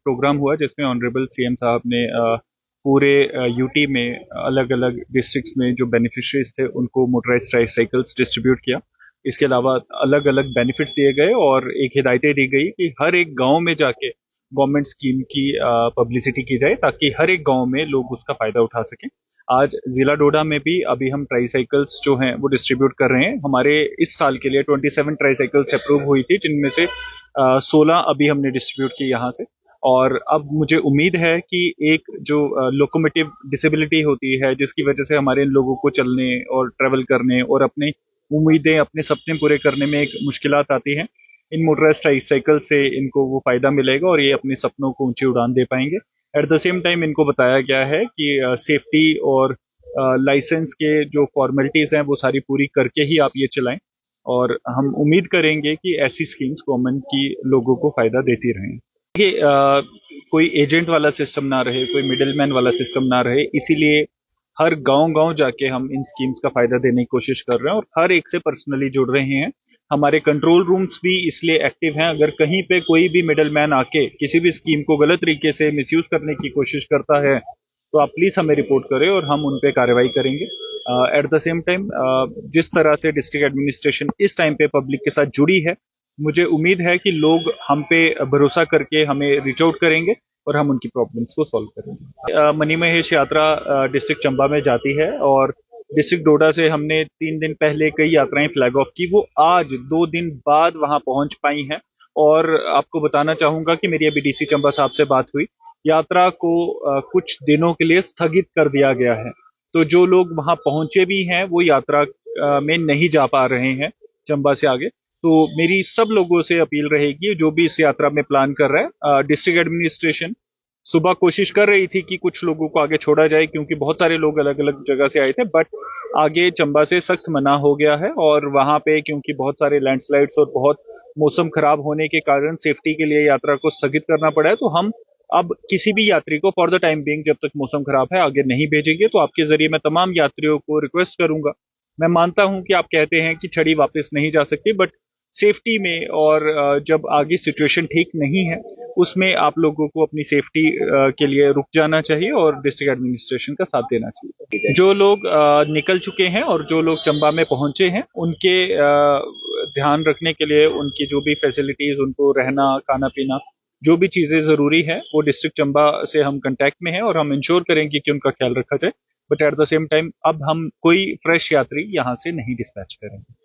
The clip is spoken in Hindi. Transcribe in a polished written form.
प्रोग्राम हुआ जिसमें ऑनरेबल सीएम साहब ने पूरे यूटी में अलग अलग डिस्ट्रिक्ट्स में जो बेनिफिशरीज थे उनको मोटराइज्ड ट्राईसाइकिल्स डिस्ट्रीब्यूट किया। इसके अलावा अलग अलग बेनिफिट्स दिए गए और एक हिदायतें दी गई कि हर एक गांव में जाके गवर्नमेंट स्कीम की पब्लिसिटी की जाए ताकि हर एक गांव में लोग उसका फायदा उठा सकें। आज जिला डोडा में भी अभी हम ट्राईसाइकिल्स जो हैं वो डिस्ट्रीब्यूट कर रहे हैं। हमारे इस साल के लिए 27 ट्राईसाइकिल्स अप्रूव हुई थी, जिनमें से 16 अभी हमने डिस्ट्रीब्यूट की यहाँ से। और अब मुझे उम्मीद है कि एक जो लोकोमोटिव डिसेबिलिटी होती है जिसकी वजह से हमारे लोगों को चलने और ट्रेवल करने और अपनी उम्मीदें, अपने सपने पूरे करने में एक मुश्किलात आती हैं, इन मोटराइज्ड ट्राईसाइकिल से इनको वो फायदा मिलेगा और ये अपने सपनों को ऊंची उड़ान दे पाएंगे। एट द सेम टाइम इनको बताया गया है कि सेफ्टी और लाइसेंस के जो फॉर्मेलिटीज हैं वो सारी पूरी करके ही आप ये चलाएं और हम उम्मीद करेंगे कि ऐसी स्कीम्स गवर्नमेंट की लोगों को फायदा देती रहें। कि कोई एजेंट वाला सिस्टम ना रहे, कोई मिडिलमैन वाला सिस्टम ना रहे, इसीलिए हर गांव-गांव जाके हम इन स्कीम्स का फायदा देने की कोशिश कर रहे हैं और हर एक से पर्सनली जुड़ रहे हैं। हमारे कंट्रोल रूम्स भी इसलिए एक्टिव हैं। अगर कहीं पे कोई भी मिडिलमैन आके किसी भी स्कीम को गलत तरीके से मिसयूज करने की कोशिश करता है तो आप प्लीज हमें रिपोर्ट करें और हम उन पे कार्रवाई करेंगे। एट द सेम टाइम जिस तरह से डिस्ट्रिक्ट एडमिनिस्ट्रेशन इस टाइम पे पब्लिक के साथ जुड़ी है, मुझे उम्मीद है कि लोग हम पे भरोसा करके हमें रीच आउट करेंगे और हम उनकी प्रॉब्लम्स को सॉल्व करेंगे। मनी महेश यात्रा डिस्ट्रिक्ट चंबा में जाती है और डिस्ट्रिक्ट डोडा से हमने 3 दिन पहले कई यात्राएं फ्लैग ऑफ की, वो आज 2 दिन बाद वहां पहुंच पाई हैं। और आपको बताना चाहूंगा कि मेरी अभी डीसी चंबा साहब से बात हुई, यात्रा को कुछ दिनों के लिए स्थगित कर दिया गया है। तो जो लोग वहां पहुंचे भी हैं वो यात्रा में नहीं जा पा रहे हैं चंबा से आगे। तो मेरी सब लोगों से अपील रहेगी जो भी इस यात्रा में प्लान कर रहा है, डिस्ट्रिक्ट एडमिनिस्ट्रेशन सुबह कोशिश कर रही थी कि कुछ लोगों को आगे छोड़ा जाए क्योंकि बहुत सारे लोग अलग अलग जगह से आए थे, बट आगे चंबा से सख्त मना हो गया है और वहां पे क्योंकि बहुत सारे लैंडस्लाइड्स और बहुत मौसम खराब होने के कारण सेफ्टी के लिए यात्रा को स्थगित करना पड़ा है। तो हम अब किसी भी यात्री को फॉर द टाइम बीइंग, जब तक मौसम खराब है, आगे नहीं भेजेंगे। तो आपके जरिए मैं तमाम यात्रियों को रिक्वेस्ट करूंगा, मैं मानता हूं कि आप कहते हैं कि छड़ी वापस नहीं जा सकती, बट सेफ्टी में और जब आगे सिचुएशन ठीक नहीं है उसमें आप लोगों को अपनी सेफ्टी के लिए रुक जाना चाहिए और डिस्ट्रिक्ट एडमिनिस्ट्रेशन का साथ देना चाहिए। जो लोग निकल चुके हैं और जो लोग चंबा में पहुंचे हैं उनके ध्यान रखने के लिए उनकी जो भी फैसिलिटीज, उनको रहना, खाना पीना, जो भी चीजें जरूरी है वो डिस्ट्रिक्ट चंबा से हम कांटेक्ट में हैं और हम इंश्योर करेंगे कि उनका ख्याल रखा जाए। But at the same time अब हम कोई फ्रेश यात्री यहाँ से नहीं डिस्पैच करेंगे।